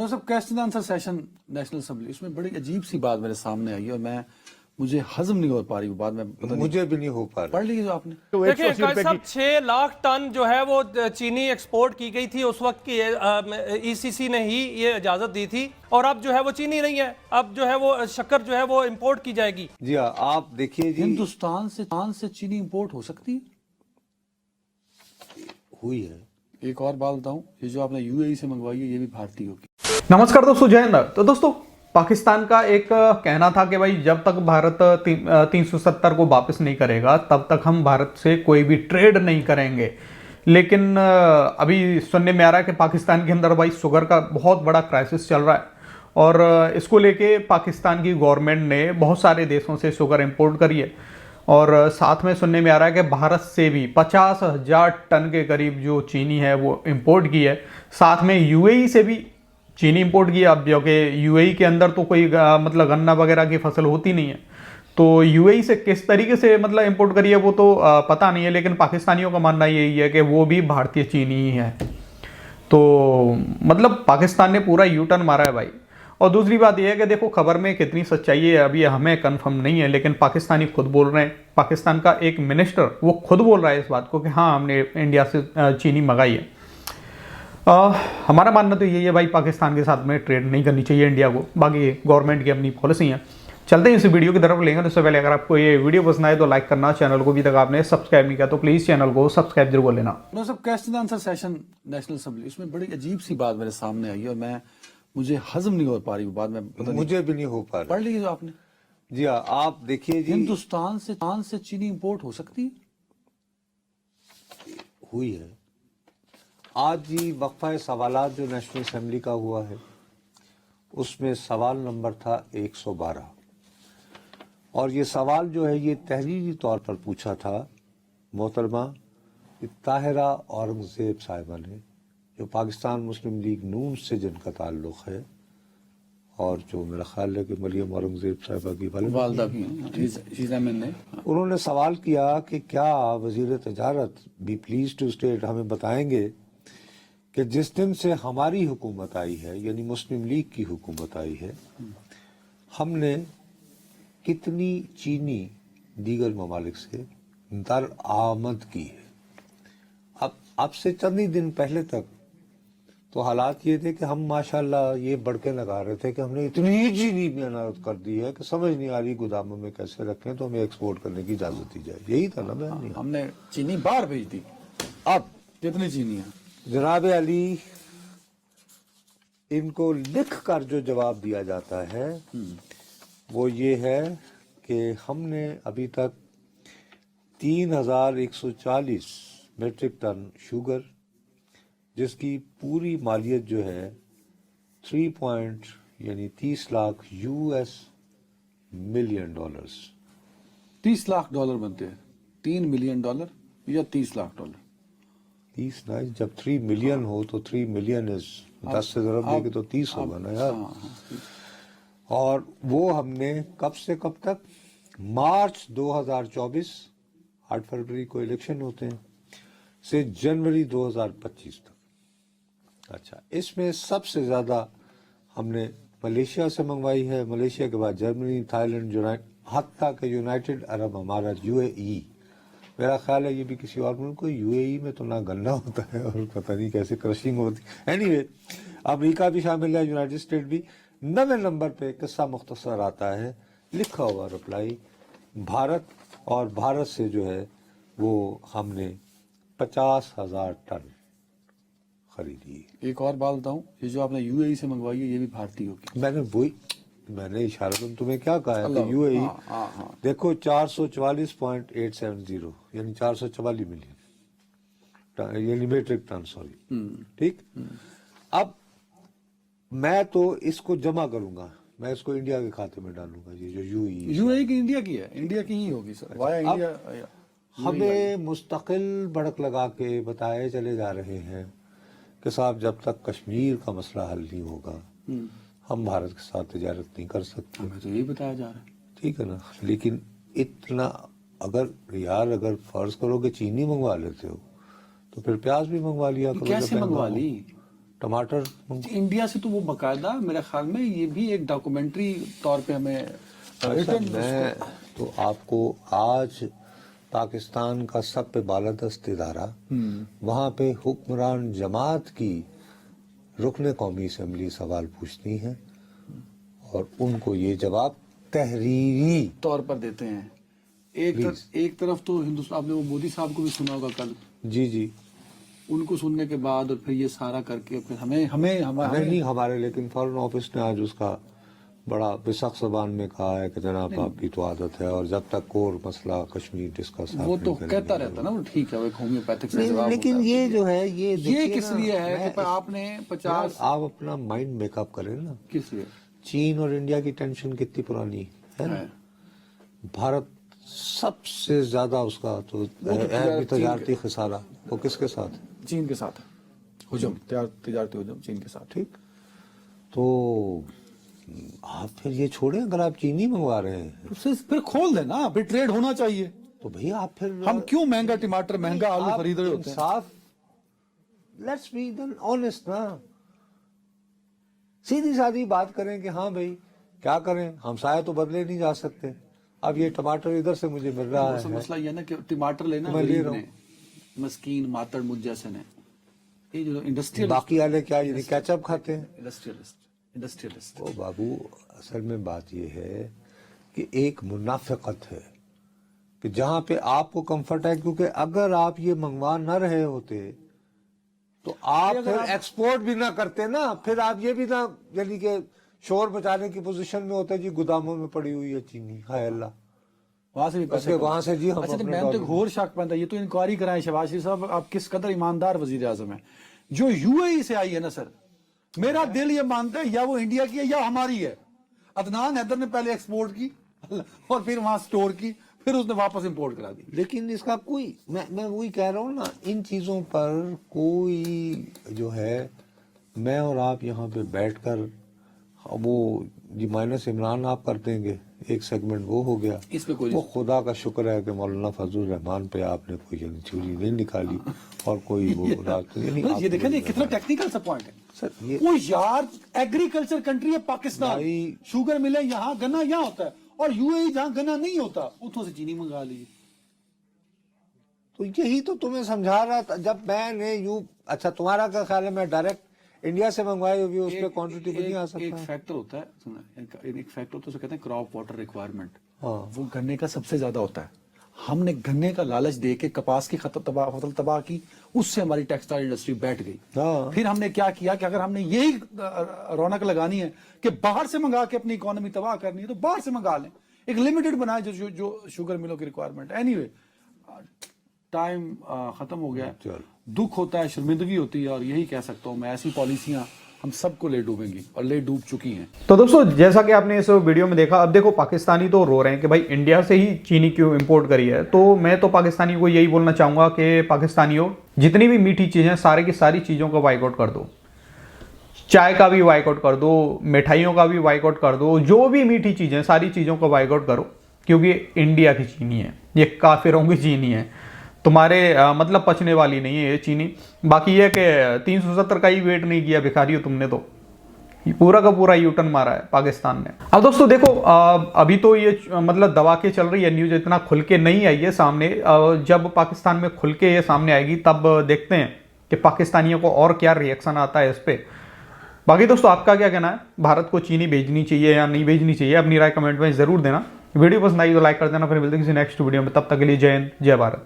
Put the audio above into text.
صاحب question answer session national assembly, اس میں بڑی عجیب سی بات میرے سامنے آئی اور مجھے ہضم نہیں ہو پا رہی وہ بات. میں مجھے بھی نہیں ہو پا رہا. پڑھ لیجیے جو آپ نے. دیکھیں قائد صاحب 6 لاکھ ٹن جو ہے وہ چینی ایکسپورٹ کی گئی تھی اس وقت کی ای سی سی نے ہی یہ اجازت دی تھی، اور اب جو ہے وہ چینی نہیں ہے، اب جو ہے وہ شکر جو ہے وہ امپورٹ کی جائے گی. جی ہاں آپ دیکھیے جی ہندوستان سے چینی امپورٹ ہو سکتی ہے؟ ہوئی ہے. ایک اور بات بتاؤں، یہ جو آپ نے یو اے ای سے منگوائی ہے یہ بھی بھارتی ہوگی. نمسکار دوستو، جے ہند. تو دوستو پاکستان کا ایک کہنا تھا کہ بھائی جب تک بھارت 370 کو واپس نہیں کرے گا تب تک ہم بھارت سے کوئی بھی ٹریڈ نہیں کریں گے. لیکن ابھی سننے میں آ رہا ہے کہ پاکستان کے اندر بھائی شوگر کا بہت بڑا کرائسس چل رہا ہے، اور اس کو لے کے پاکستان کی گورنمنٹ نے بہت سارے دیشوں سے شوگر امپورٹ کری ہے، اور ساتھ میں سننے میں آ رہا ہے کہ بھارت سے بھی 50,000 ٹن کے قریب جو چینی ہے وہ امپورٹ کی ہے. ساتھ میں یو اے ای سے بھی چینی امپورٹ کی. اب جو کہ یو اے ای کے اندر تو کوئی مطلب گنا وغیرہ کی فصل ہوتی نہیں ہے، تو یو اے ای سے کس طریقے سے مطلب امپورٹ کری ہے وہ تو پتہ نہیں ہے، لیکن پاکستانیوں کا ماننا یہی ہے کہ وہ بھی بھارتی چینی ہی ہے. تو مطلب پاکستان نے پورا یو ٹرن مارا ہے بھائی. اور دوسری بات یہ ہے کہ دیکھو خبر میں کتنی سچائی ہے ابھی ہمیں کنفرم نہیں ہے، لیکن پاکستانی خود بول رہے ہیں. پاکستان کا ایک منسٹر وہ خود بول رہا ہے اس بات کو کہ ہاں ہم نے انڈیا سے چینی منگائی ہے. ہمارا ماننا تو یہی ہے بھائی پاکستان کے ساتھ میں ٹریڈ نہیں کرنی چاہیے انڈیا کو. باقی گورنمنٹ کی اپنی پالیسی ہیں. چلتے ہیں اس ویڈیو کی طرف لیں گے. اس سے پہلے اگر آپ کو یہ ویڈیو پسند آئے تو لائک کرنا، چینل کو بھی تک آپ نے سبسکرائب نہیں کیا تو پلیز چینل کو سبسکرائب ضرور کر لینا. صاحب question answer session national assembly, اس میں بڑی عجیب سی بات میرے سامنے آئی اور مجھے ہضم نہیں ہو پا رہی وہ بات. میں مجھے بھی نہیں ہو پا رہا. پڑھ لیجیے جو آپ نے. جی ہاں آپ دیکھیے جی ہندوستان سے چینی امپورٹ ہو سکتی ہے؟ ہوئی ہے. آج جی وقفہ سوالات جو نیشنل اسمبلی کا ہوا ہے اس میں سوال نمبر تھا 112، اور یہ سوال جو ہے یہ تحریری طور پر پوچھا تھا محترمہ طاہرہ اورنگزیب صاحبہ نے، جو پاکستان مسلم لیگ نون سے جن کا تعلق ہے، اور جو میرا خیال ہے کہ مریم اورنگزیب صاحبہ کی والدہ بھی ہیں. انہوں نے سوال کیا کہ کیا وزیر تجارت بھی پلیز ٹو اسٹیٹ ہمیں بتائیں گے کہ جس دن سے ہماری حکومت آئی ہے، یعنی مسلم لیگ کی حکومت آئی ہے، ہم نے کتنی چینی دیگر ممالک سے درآمد کی ہے. اب سے چند ہی دن پہلے تک تو حالات یہ تھے کہ ہم ماشاءاللہ یہ بڑھ کے لگا رہے تھے کہ ہم نے اتنی چینی محنت کر دی ہے کہ سمجھ نہیں آ رہی گوداموں میں کیسے رکھیں تو ہمیں ایکسپورٹ کرنے کی اجازت دی جائے. یہی تھا نا بیان. ہم نے چینی باہر بھیج دی. اب کتنی چینی ہے؟ جناب علی ان کو لکھ کر جو جواب دیا جاتا ہے وہ یہ ہے کہ ہم نے ابھی تک 3,140 میٹرک ٹن شوگر، جس کی پوری مالیت جو ہے 30 lakh US million dollars. 30 lakh dollar بنتے ہیں. 3 ملین ڈالر یا 30 لاکھ ڈالر؟ 30 نہ، جب 3 ملین ہو تو 3 ملین 10 سے ضرب دے کے تو 30 ہوگا نا یار. اور وہ ہم نے کب سے کب تک؟ مارچ 2024، 8 فروری کو الیکشن ہوتے ہیں، سے جنوری 2025 تک. اچھا، اس میں سب سے زیادہ ہم نے ملیشیا سے منگوائی ہے، ملیشیا کے بعد جرمنی، تھائی لینڈ، حتیٰ کہ یونائٹڈ عرب امارات یو اے ای. میرا خیال ہے یہ بھی کسی اور ملک کو. یو اے ای میں تو نہ گنا ہوتا ہے اور پتہ نہیں کیسے کرشنگ ہوتی. اینی وے امریکہ بھی شامل ہے، یونائٹڈ اسٹیٹ بھی. 9 نمبر پہ قصہ مختصر آتا ہے، لکھا ہوا رپلائی بھارت، اور بھارت سے جو ہے وہ ہم نے 50,000 ٹن خریدی. ایک اور بات بتاؤں، یہ جو آپ نے یو اے ای سے منگوائی ہے یہ بھی بھارتی ہوگی. میں نے اشارتاً تمہیں کیا کہا ہے کہ یو اے ای دیکھو 444.870 یعنی 444 ملین یعنی میٹرک ٹن، سوری. ٹھیک. اب میں تو اس کو جمع کروں گا، میں اس کو انڈیا کے کھاتے میں ڈالوں گا. یہ جو یو اے ای کی انڈیا کی ہے، انڈیا کی ہی ہوگی سر. ہمیں مستقل بڑک لگا کے بتائے چلے جا رہے ہیں کہ صاحب جب تک کشمیر کا مسئلہ حل نہیں ہوگا ہم بھارت کے ساتھ تجارت نہیں کر سکتے. ہمیں تو یہی بتایا جا رہا ہے. ٹھیک ہے نا. لیکن اتنا اگر فرض کرو کہ چینی منگوا لیتے ہو تو پھر پیاز بھی منگوا لیا کرو. کیسے منگوا لی؟ टमाटर इंडिया से तो वो बाकायदा मेरे ख्याल में ये भी एक डॉक्यूमेंट्री तौर पे हमें written मैं तो आपको आज पाकिस्तान का सब पे बालादस्त इदारा वहाँ पे हुक्मरान जमात की रुकने कौमी असम्बली सवाल पूछती है और उनको ये जवाब तहरीरी तौर पर देते हैं। एक तरफ तो हिंदुस्तान, आपने वो मोदी साहब को भी सुना होगा कल, जी जी उनको सुनने के बाद और फिर ये सारा करके फिर हमें नहीं हमारे, लेकिन फॉरेन ऑफिस ने आज उसका बड़ा बेसख्त ज़बान में कहा है कि जनाब आपकी तो आदत है और जब तक कोर मसला कश्मीर डिस्कस वो तो कहता रहता ना, वो ठीक है, वो एक होम्योपैथिक से जवाब लेकिन होता ये जो है ये किस लिए है कि आपने 50 आप अपना माइंड मेकअप करें ना, किस लिए चीन और इंडिया की टेंशन कितनी पुरानी है ना? भारत सबसे ज्यादा उसका तो तजारती खसारा वो किसके साथ है? चीन के साथ हुजूम, तजारती हुजूम चीन के साथ। ठीक, तो आप फिर ये छोड़े, अगर आप चीनी मंगवा रहे हैं तो फिर खोल देना, फिर ट्रेड होना चाहिए। तो भैया आप फिर हम क्यों महंगा टमाटर महंगा आलू खरीद रहे होते हैं? साफ, लेट्स बी देन ऑनेस्ट ना, सीधी सादी बात करें कि हाँ भाई क्या करें, हमसाया तो बदले नहीं जा सकते, अब ये टमाटर इधर से मुझे मिल रहा है। मसला ये ना कि टमाटर लेना मैं ले रहा हूँ, मस्कीन मातड़ मुझ जैसे ने, ये जो इंडस्ट्रियल, बाकी वाले क्या ये केचप खाते हैं? इंडस्ट्रियलिस्ट। ओ बाबू, असल में बात ये है कि एक मुनाफिकत है कि जहां पे आपको कंफर्ट है, क्योंकि अगर आप ये मंगवा न रहे होते तो आप फिर एक्सपोर्ट भी ना करते ना, फिर आप ये भी ना यानी कि शोर बचाने की पोजीशन में होते जी गुदामों में पड़ी हुई है चीनी, हाय अल्लाह, वहां से भी पैसे, वहां से जी हम अच्छा अपने मैं तो एक और शक बनता है, ये तो इंक्वायरी कराएं शहबाज शरीफ साहब, आप किस कदर ईमानदार वजीर आजम है। जो यूएई से आई है ना सर, मेरा दिल ये मानता है या वो इंडिया की है या हमारी है। अदनान हैदर ने पहले एक्सपोर्ट की और फिर वहां स्टोर की, फिर उसने वापस इंपोर्ट करा दी। लेकिन इसका कोई, मैं वही कह रहा हूँ ना, इन चीजों पर कोई जो है, मैं और आप यहाँ पे बैठकर वो जी माइनस इमरान आप कर देंगे, एक सेगमेंट वो हो गया, इसमें कोई वो खुदा का शुक्र है कि मौलाना फजल रहमान पे आपने कोई चोरी नहीं निकाली और कोई वो ये देखें ना कितना टेक्निकल सा पॉइंट है सर। ये वो यार एग्रीकल्चर कंट्री है पाकिस्तान, भाई, शुगर मिले यहाँ, गन्ना यहाँ होता है, और यूएई जहाँ गन्ना नहीं होता उतों से चीनी मंगा लीजिए। तो यही तो तुम्हें समझा रहा था जब मैंने अच्छा तुम्हारा क्या ख्याल है, मैं डायरेक्ट इंडिया से मंगवाई हुई उस पर क्वांटिटी भी नहीं आ सकता? एक फैक्टर होता है, सुना, एक फैक्टर होता है, कहते हैं क्रॉप वाटर रिक्वायरमेंट, हाँ, वो गन्ने का सबसे ज्यादा होता है। हमने गन्ने का लालच दे के कपास की फसल तबाह की, उससे हमारी टेक्सटाइल इंडस्ट्री बैठ गई। हाँ। फिर हमने क्या किया कि अगर हमने यही रौनक लगानी है कि बाहर से मंगा के अपनी इकोनॉमी तबाह करनी है, तो बाहर से मंगा लें, एक लिमिटेड बनाए जो शुगर मिलों की रिक्वायरमेंट। एनीवे टाइम खत्म हो गया है, दुख होता है, शर्मिंदगी होती है, और यही कह सकता हूँ मैं, ऐसी पॉलिसियां हम सबको ले डूबेंगी और ले डूब चुकी हैं। तो दोस्तों जैसा कि आपने इस वीडियो में देखा, अब देखो पाकिस्तानी तो रो रहे हैं कि भाई इंडिया से ही चीनी क्यों इंपोर्ट करी है। तो मैं तो पाकिस्तानी को यही बोलना चाहूंगा कि पाकिस्तानियों, जितनी भी मीठी चीजें, सारी की सारी चीजों का बाइकआउट कर दो, चाय का भी बाइकआउट कर दो, मिठाइयों का भी बाइकआउट कर दो, जो भी मीठी चीजें, सारी चीजों का बाइकआउट करो, क्योंकि इंडिया की चीनी है, ये काफिरों की चीनी है, तुम्हारे मतलब पचने वाली नहीं है ये चीनी। बाकी ये कि 370 का ही वेट नहीं किया भिखारी हो तुमने, तो पूरा का पूरा यूटर्न मारा है पाकिस्तान ने। अब दोस्तों देखो, अभी तो ये मतलब दबा के चल रही है न्यूज, इतना खुल के नहीं आई है सामने। जब पाकिस्तान में खुल के ये सामने आएगी तब देखते हैं कि पाकिस्तानियों को और क्या रिएक्शन आता है इस पर। बाकी दोस्तों आपका क्या कहना है, भारत को चीनी भेजनी चाहिए या नहीं भेजनी चाहिए? अपनी राय कमेंट में जरूर देना। वीडियो पसंद आई तो लाइक कर देना। फिर मिलते हैं किसी नेक्स्ट वीडियो में, तब तक के लिए जय हिंद, जय भारत।